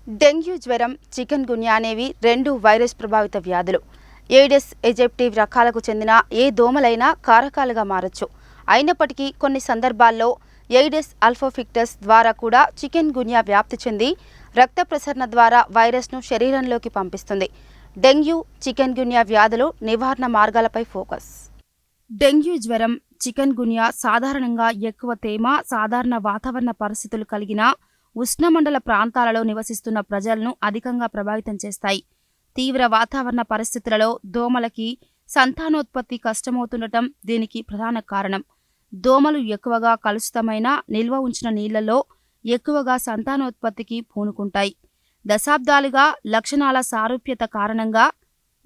Dengue జ్వరం, chicken గున్యా అనేవి రెండు వైరస్ ప్రభావిత వ్యాధులు. ఏడిస్ ఎజిప్టి రకాలకు చెందిన ఏ దోమలైనా కారకాలుగా మారచ్చు. అయినప్పటికీ కొన్ని సందర్భాల్లో ఎయిడిస్ ఆల్ఫోఫిక్టస్ ద్వారా కూడా చికెన్ గున్యా వ్యాప్తి చెంది రక్త ప్రసరణ ద్వారా వైరస్ను శరీరంలోకి పంపిస్తుంది. డెంగ్యూ, చికెన్ గున్యా వ్యాధులు నివారణ మార్గాలపై ఫోకస్. డెంగ్యూ జ్వరం, చికెన్ గున్యా సాధారణంగా ఎక్కువ తేమ, సాధారణ వాతావరణ పరిస్థితులు కలిగిన ఉష్ణమండల ప్రాంతాలలో నివసిస్తున్న ప్రజలను అధికంగా ప్రభావితం చేస్తాయి. తీవ్ర వాతావరణ పరిస్థితులలో దోమలకి సంతానోత్పత్తి కష్టమవుతుండటం దీనికి ప్రధాన కారణం. దోమలు ఎక్కువగా కలుషితమైన, నిల్వ ఉంచిన నీళ్లలో ఎక్కువగా సంతానోత్పత్తికి పూనుకుంటాయి. దశాబ్దాలుగా లక్షణాల సారూప్యత కారణంగా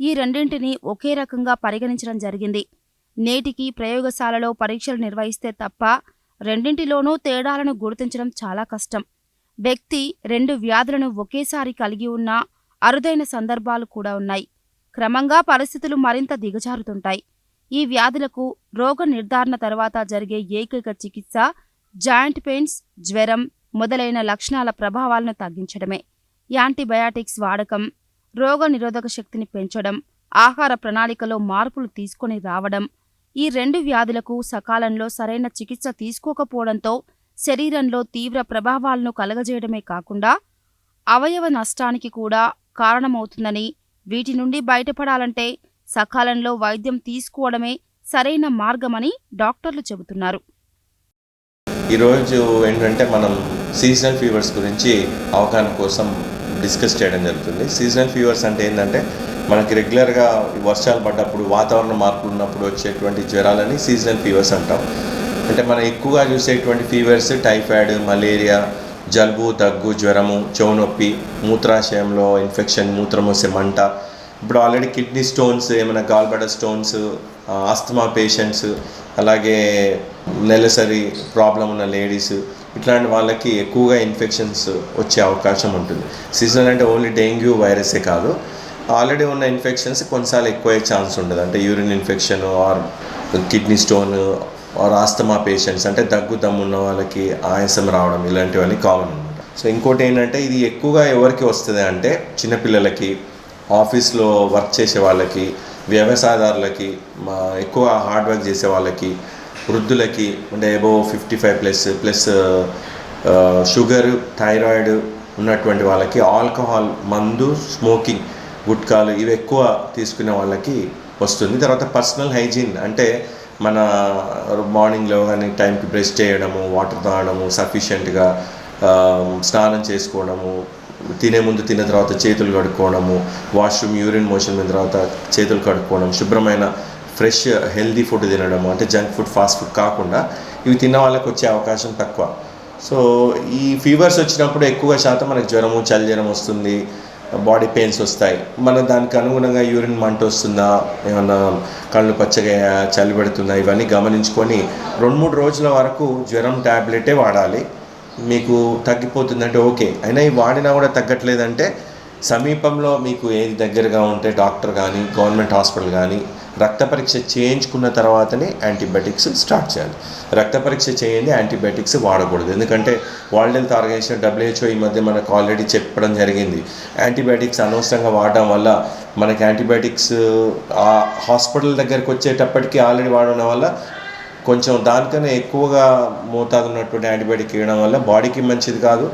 ఈ రెండింటినీ ఒకే రకంగా పరిగణించడం జరిగింది. నేటికి ప్రయోగశాలలో పరీక్షలు నిర్వహిస్తే తప్ప రెండింటిలోనూ తేడాలను గుర్తించడం చాలా కష్టం. వ్యక్తి రెండు వ్యాధులను ఒకేసారి కలిగి ఉన్న అరుదైన సందర్భాలు కూడా ఉన్నాయి. క్రమంగా పరిస్థితులు మరింత దిగజారుతుంటాయి. ఈ వ్యాధులకు రోగ నిర్ధారణ తర్వాత జరిగే ఏకైక చికిత్స జాయింట్ పెయిన్స్, జ్వరం మొదలైన లక్షణాల ప్రభావాలను తగ్గించడమే. యాంటీబయాటిక్స్ వాడకం, రోగ నిరోధక శక్తిని పెంచడం, ఆహార ప్రణాళికలో మార్పులు తీసుకొని రావడం, ఈ రెండు వ్యాధులకు సకాలంలో సరైన చికిత్స తీసుకోకపోవడంతో శరీరంలో తీవ్ర ప్రభావాలను కలగజేయడమే కాకుండా అవయవ నష్టానికి కూడా కారణమవుతుందని, వీటి నుండి బయటపడాలంటే సకాలంలో వైద్యం తీసుకోవడమే సరైన మార్గమని డాక్టర్లు చెబుతున్నారు. ఈరోజు ఏంటంటే మనం సీజనల్ ఫీవర్స్ గురించి అవగాహన కోసం డిస్కస్ చేయడం జరుగుతుంది. సీజనల్ ఫీవర్స్ అంటే ఏంటంటే మనకి రెగ్యులర్గా వర్షాలు పడ్డప్పుడు, వాతావరణ మార్పులు ఉన్నప్పుడు వచ్చేటువంటి జ్వరాలని సీజనల్ ఫీవర్స్ అంటాం. అంటే మనం ఎక్కువగా చూసేటువంటి ఫీవర్స్ టైఫాయిడ్, మలేరియా, జలుబు, దగ్గు, జ్వరము, చెవు నొప్పి, మూత్రాశయంలో ఇన్ఫెక్షన్, మూత్రం వస్తే మంట. ఇప్పుడు ఆల్రెడీ కిడ్నీ స్టోన్స్, ఏమైనా gall bladder stones, asthma patients, అలాగే నెలసరి ప్రాబ్లం ఉన్న లేడీస్, ఇట్లాంటి వాళ్ళకి ఎక్కువగా ఇన్ఫెక్షన్స్ వచ్చే అవకాశం ఉంటుంది. సీజనల్ అంటే ఓన్లీ డెంగ్యూ వైరసే కాదు, ఆల్రెడీ ఉన్న ఇన్ఫెక్షన్స్ కొన్నిసార్లు ఎక్కువయ్యే ఛాన్స్ ఉంటుంది. అంటే urine infection or kidney stone or asthma patients, అంటే దగ్గు దమ్ము ఉన్న వాళ్ళకి ఆయాసం రావడం, ఇలాంటివన్నీ కామన్ అనమాట. సో ఇంకోటి ఏంటంటే ఇది ఎక్కువగా ఎవరికి వస్తుంది అంటే చిన్నపిల్లలకి, ఆఫీస్లో వర్క్ చేసే వాళ్ళకి, వ్యవసాయదారులకి, ఎక్కువ హార్డ్ వర్క్ చేసే వాళ్ళకి, వృద్ధులకి, అంటే అబోవ్ 55+, షుగర్, థైరాయిడ్ ఉన్నటువంటి వాళ్ళకి, ఆల్కహాల్, మందు, స్మోకింగ్, గుట్కాలు ఇవి ఎక్కువ తీసుకునే వాళ్ళకి వస్తుంది. తర్వాత పర్సనల్ హైజీన్ అంటే మన మార్నింగ్లో కానీ టైంకి బ్రష్ చేయడము, వాటర్ తాగడము, సఫిషియెంట్గా స్నానం చేసుకోవడము, తినే ముందు తిన్న తర్వాత చేతులు కడుక్కోవడము, వాష్రూమ్ యూరిన్ మోషన్ అయిన తర్వాత చేతులు కడుక్కోవడం, శుభ్రమైన ఫ్రెష్ హెల్దీ ఫుడ్ తినడము, అంటే జంక్ ఫుడ్, ఫాస్ట్ ఫుడ్ కాకుండా ఇవి తిన్న వాళ్ళకి వచ్చే అవకాశం తక్కువ. సో ఈ ఫీవర్స్ వచ్చినప్పుడు ఎక్కువ శాతం మనకు జ్వరము, చలి జ్వరం వస్తుంది, బాడీ పెయిన్స్ వస్తాయి. మన దానికి అనుగుణంగా యూరిన్ మంట వస్తుందా, ఏమన్నా కళ్ళు పచ్చగా, చలి పెడుతుందా, ఇవన్నీ గమనించుకొని 2-3 రోజుల వరకు జ్వరం ట్యాబ్లెటే వాడాలి. మీకు తగ్గిపోతుందంటే ఓకే, అయినా ఇవి వాడినా కూడా తగ్గట్లేదంటే సమీపంలో మీకు ఏది దగ్గరగా ఉంటే డాక్టర్ కానీ, గవర్నమెంట్ హాస్పిటల్ కానీ రక్త పరీక్ష చేయించుకున్న తర్వాతనే యాంటీబయాటిక్స్ స్టార్ట్ చేయాలి. రక్త పరీక్ష చేయండి, యాంటీబయాటిక్స్ వాడకూడదు. ఎందుకంటే వరల్డ్ హెల్త్ ఆర్గనైజేషన్ WHO ఈ మధ్య మనకు ఆల్రెడీ చెప్పడం జరిగింది, యాంటీబయాటిక్స్ అనవసరంగా వాడడం వల్ల మనకి యాంటీబయాటిక్స్ ఆ హాస్పిటల్ దగ్గరికి వచ్చేటప్పటికి ఆల్రెడీ వాడడం వల్ల కొంచెం దానికన్నా ఎక్కువగా మోతాదు ఉన్నటువంటి యాంటీబయాటిక్ ఇవ్వడం వల్ల బాడీకి మంచిది కాదు,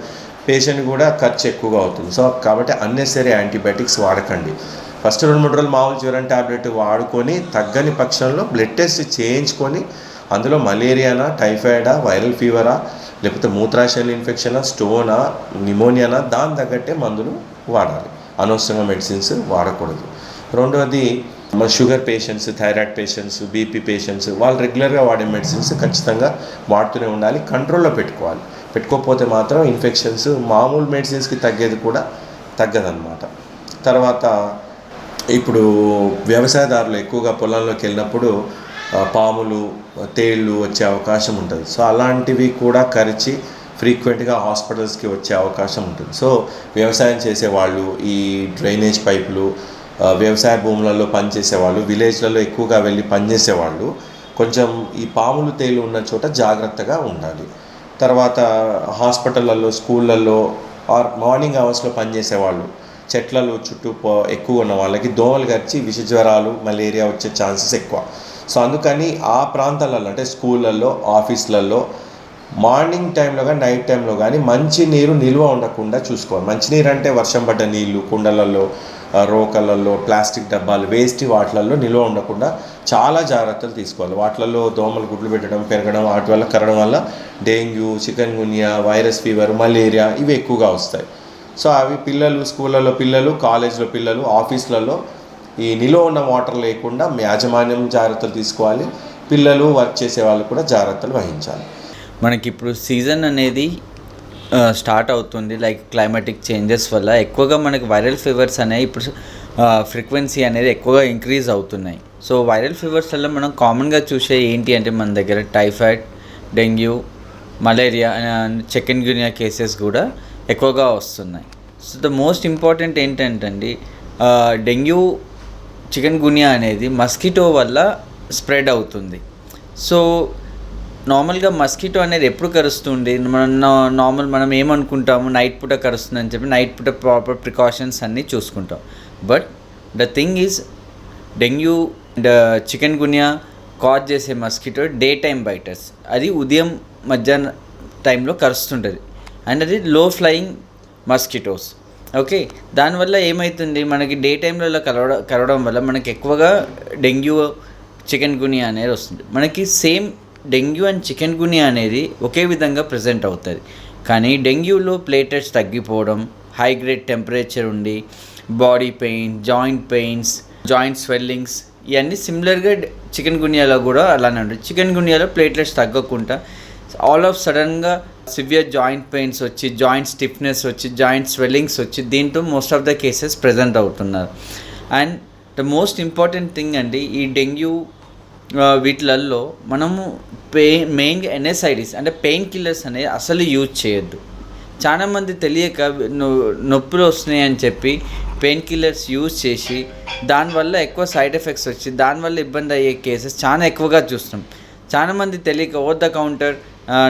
పేషెంట్ కూడా ఖర్చు ఎక్కువగా అవుతుంది. సో కాబట్టి అన్నెసరీ యాంటీబయాటిక్స్ వాడకండి. ఫస్ట్ 2-3 రోజులు మామూలు జ్వరం ట్యాబ్లెట్ వాడుకొని తగ్గని పక్షంలో బ్లడ్ టెస్ట్ చేయించుకొని అందులో మలేరియానా, టైఫాయిడా, వైరల్ ఫీవరా, లేకపోతే మూత్రాశయాల ఇన్ఫెక్షనా, స్టోనా, నిమోనియానా, దాని తగ్గట్టే మందులు వాడాలి. అనవసరంగా మెడిసిన్స్ వాడకూడదు. రెండవది మన sugar patients, thyroid patients, BP patients వాళ్ళు రెగ్యులర్గా వాడే మెడిసిన్స్ ఖచ్చితంగా వాడుతూనే ఉండాలి, కంట్రోల్లో పెట్టుకోవాలి. పెట్టుకోకపోతే మాత్రం ఇన్ఫెక్షన్స్ మామూలు మెడిసిన్స్కి తగ్గేది కూడా తగ్గదన్నమాట. తర్వాత ఇప్పుడు వ్యవసాయదారులు ఎక్కువగా పొలంలోకి వెళ్ళినప్పుడు పాములు, తేళ్ళు వచ్చే అవకాశం ఉంటుంది. సో అలాంటివి కూడా కరిచి ఫ్రీక్వెంట్గా హాస్పిటల్స్కి వచ్చే అవకాశం ఉంటుంది. సో వ్యవసాయం చేసేవాళ్ళు, ఈ డ్రైనేజ్ పైపులు, వ్యవసాయ భూములలో పనిచేసేవాళ్ళు, విలేజ్లలో ఎక్కువగా వెళ్ళి పనిచేసేవాళ్ళు కొంచెం ఈ పాములు, తేళ్ళు ఉన్న చోట జాగ్రత్తగా ఉండాలి. తర్వాత హాస్పిటళ్ళల్లో, స్కూళ్ళల్లో ఆర్ మార్నింగ్ అవర్స్లో పనిచేసే వాళ్ళు, చెట్లలో చుట్టూ ఎక్కువ ఉన్న వాళ్ళకి దోమలు కరిచి విష జ్వరాలు, మలేరియా వచ్చే ఛాన్సెస్ ఎక్కువ. సో అందుకని ఆ ప్రాంతాలలో అంటే స్కూళ్ళల్లో, ఆఫీసులలో మార్నింగ్ టైంలో కానీ నైట్ టైంలో కానీ మంచి నీరు నిల్వ ఉండకుండా చూసుకోవాలి. మంచినీరు అంటే వర్షం పడ్డ నీళ్ళు కుండలలో, రోకలలో, ప్లాస్టిక్ డబ్బాలు, వేస్ట్ వాటిలలో నిల్వ ఉండకుండా చాలా జాగ్రత్తలు తీసుకోవాలి. వాటిలలో దోమలు గుడ్లు పెట్టడం, పెరగడం, వాటి వల్ల కరగడం వల్ల dengue, chikungunya, virus fever, malaria ఇవి ఎక్కువగా వస్తాయి. సో అవి పిల్లలు, స్కూళ్ళల్లో పిల్లలు, కాలేజ్లో పిల్లలు, ఆఫీసులలో ఈ నిల్వ ఉన్న వాటర్ లేకుండా యాజమాన్యం జాగ్రత్తలు తీసుకోవాలి. పిల్లలు, వర్క్ చేసే వాళ్ళు కూడా జాగ్రత్తలు వహించాలి. మనకి ఇప్పుడు సీజన్ అనేది స్టార్ట్ అవుతుంది. లైక్ క్లైమాటిక్ చేంజెస్ వల్ల ఎక్కువగా మనకి వైరల్ ఫీవర్స్ అనేవి ఇప్పుడు ఫ్రీక్వెన్సీ అనేది ఎక్కువగా ఇంక్రీజ్ అవుతున్నాయి. సో వైరల్ ఫీవర్స్ వల్ల మనం కామన్గా చూసే ఏంటి అంటే మన దగ్గర typhoid, dengue, malaria, chikungunya cases కూడా ఎక్కువగా వస్తున్నాయి. సో ద మోస్ట్ ఇంపార్టెంట్ ఏంటంటే డెంగ్యూ, చికెన్ గున్యా అనేది మస్కిటో వల్ల స్ప్రెడ్ అవుతుంది. సో నార్మల్గా మస్కిటో అనేది ఎప్పుడు కరుస్తుంది, మనం ఏమనుకుంటాము నైట్ పూట కరుస్తుందని చెప్పి నైట్ పూట ప్రాపర్ ప్రికాషన్స్ అన్నీ చూసుకుంటాం. But the thing is dengue and chikungunya cause చేసే మస్కిటో డే టైమ్ బైటర్స్. అది ఉదయం మధ్యాహ్నం టైంలో కరుస్తుంటుంది అండ్ అది లో ఫ్లయింగ్ మస్కిటోస్. ఓకే, దానివల్ల ఏమవుతుంది, మనకి డే టైంలో కరవడం వల్ల మనకి ఎక్కువగా డెంగ్యూ, చికెన్ గున్యా అనేది వస్తుంది. మనకి same dengue and chikungunya అనేది ఒకే విధంగా ప్రజెంట్ అవుతుంది. కానీ డెంగ్యూలో ప్లేటెట్స్ తగ్గిపోవడం, హై గ్రేడ్ టెంపరేచర్ ఉండి, body pain, joint pains, joint swellings ఇవన్నీ సిమిలర్గా చికెన్ గున్యాలో కూడా అలానే ఉంటుంది. చికెన్ గున్యాలో ప్లేట్లెట్స్ తగ్గకుండా ఆల్ ఆఫ్ సడన్గా సివియర్ జాయింట్ పెయిన్స్ వచ్చి, జాయింట్ స్టిఫ్నెస్ వచ్చి, జాయింట్ స్వెల్లింగ్స్ వచ్చి దీంతో most of the cases present అవుతున్నారు. And the most important thing అండి, ఈ డెంగ్యూ వీటిలలో మనము మెయిన్గా ఎన్ఎస్ఐడిస్ అంటే పెయిన్ కిల్లర్స్ అనేది అసలు యూజ్ చేయొద్దు. చాలామంది తెలియక నొప్పులు వస్తున్నాయి అని చెప్పి పెయిన్ కిల్లర్స్ యూజ్ చేసి దానివల్ల ఎక్కువ సైడ్ ఎఫెక్ట్స్ వచ్చి దానివల్ల ఇబ్బంది అయ్యే కేసెస్ చాలా ఎక్కువగా చూస్తాం. చాలామంది తెలియక ఓవర్ ద కౌంటర్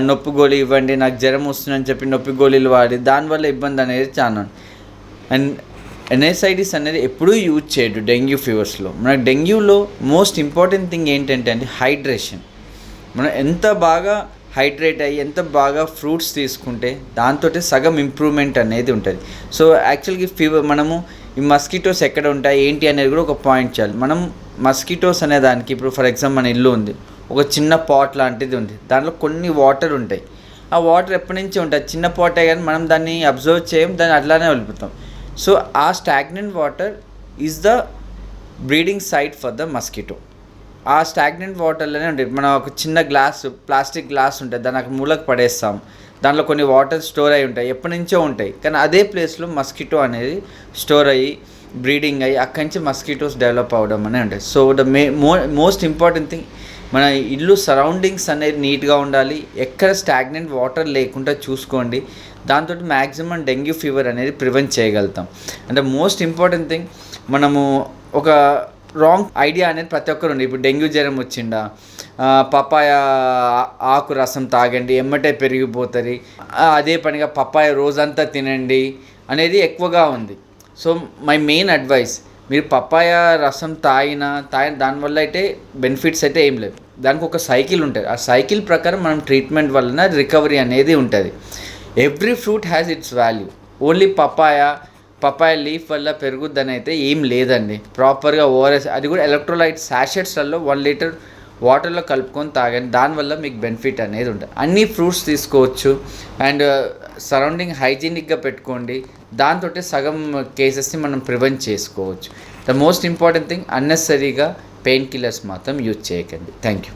నొప్పి గోళీ ఇవ్వండి, నాకు జ్వరం వస్తుందని చెప్పి నొప్పి గోళీలు వాడి దానివల్ల ఇబ్బంది అనేది చాలా. అండ్ ఎన్ఎస్ఐడిస్ అనేది ఎప్పుడూ యూజ్ చేయడు డెంగ్యూ ఫీవర్స్లో. మనకు డెంగ్యూలో మోస్ట్ ఇంపార్టెంట్ థింగ్ ఏంటంటే అండి హైడ్రేషన్. మనం ఎంత బాగా హైడ్రేట్ అయ్యి ఎంత బాగా ఫ్రూట్స్ తీసుకుంటే దాంతో సగం ఇంప్రూవ్మెంట్ అనేది ఉంటుంది. సో యాక్చువల్గా మనము ఈ మస్కిటోస్ ఎక్కడ ఉంటాయి ఏంటి అనేది కూడా ఒక పాయింట్ చేయాలి. మనం మస్కిటోస్ అనే దానికి ఇప్పుడు ఫర్ ఎగ్జాంపుల్ మన ఇల్లు ఉంది, ఒక చిన్న పాట్ లాంటిది ఉంది, దాంట్లో కొన్ని వాటర్ ఉంటాయి. ఆ వాటర్ ఎప్పటి నుంచి ఉంటుంది, చిన్న పాటే కానీ మనం దాన్ని అబ్జర్వ్ చేయం, దాన్ని అట్లానే వదిలిపోతాం. సో ఆ stagnant water is the breeding site for the mosquito. ఆ స్టాగ్నెంట్ వాటర్లోనే ఉంటుంది. మనం ఒక చిన్న గ్లాసు, ప్లాస్టిక్ గ్లాస్ ఉంటుంది, దాన్ని అక్కడ మూలకు పడేస్తాం, దాంట్లో కొన్ని వాటర్ స్టోర్ అయి ఉంటాయి, ఎప్పటి నుంచో ఉంటాయి. కానీ అదే ప్లేస్లో మస్కిటో అనేది స్టోర్ అయ్యి బ్రీడింగ్ అయ్యి అక్కడి నుంచి మస్కిటోస్ డెవలప్ అవ్వడం అనేది ఉంటుంది. So the most important thing మన ఇల్లు సరౌండింగ్స్ అనేది నీట్గా ఉండాలి, ఎక్కడ స్టాగ్నెంట్ వాటర్ లేకుండా చూసుకోండి. దాంతో మ్యాక్సిమం డెంగ్యూ ఫీవర్ అనేది ప్రివెంట్ చేయగలుగుతాం. అంటే మోస్ట్ ఇంపార్టెంట్ థింగ్, మనము ఒక రాంగ్ ఐడియా అనేది ప్రతి ఒక్కరు ఉంది. ఇప్పుడు డెంగ్యూ జ్వరం వచ్చిందా, పపాయ ఆకు రసం తాగండి ఎమ్మటే పెరిగిపోతుంది, అదే పనిగా పపాయ రోజంతా తినండి అనేది ఎక్కువగా ఉంది. సో మై మెయిన్ అడ్వైస్, మీరు పపాయ రసం తాగిన దానివల్ల అయితే బెనిఫిట్స్ అయితే ఏం లేదు. దానికి ఒక సైకిల్ ఉంటుంది, ఆ సైకిల్ ప్రకారం మనం ట్రీట్మెంట్ వలన రికవరీ అనేది ఉంటుంది. Every fruit has its value. Only papaya leaf వల్ల పెరుగుద్దని అయితే ఏం లేదండి. ప్రాపర్గా ఓఆర్ఎస్, అది కూడా ఎలక్ట్రోలైట్ శాషెట్స్లలో 1 లీటర్ వాటర్లో కలుపుకొని తాగండి, దానివల్ల మీకు బెనిఫిట్ అనేది ఉంటుంది. అన్ని ఫ్రూట్స్ తీసుకోవచ్చు అండ్ సరౌండింగ్ హైజీనిక్గా పెట్టుకోండి, దాంతో సగం కేసెస్ని మనం ప్రివెంట్ చేసుకోవచ్చు. ద మోస్ట్ ఇంపార్టెంట్ థింగ్, అన్నెసరీగా పెయిన్ కిల్లర్స్ మాత్రం యూజ్ చేయకండి. Thank you.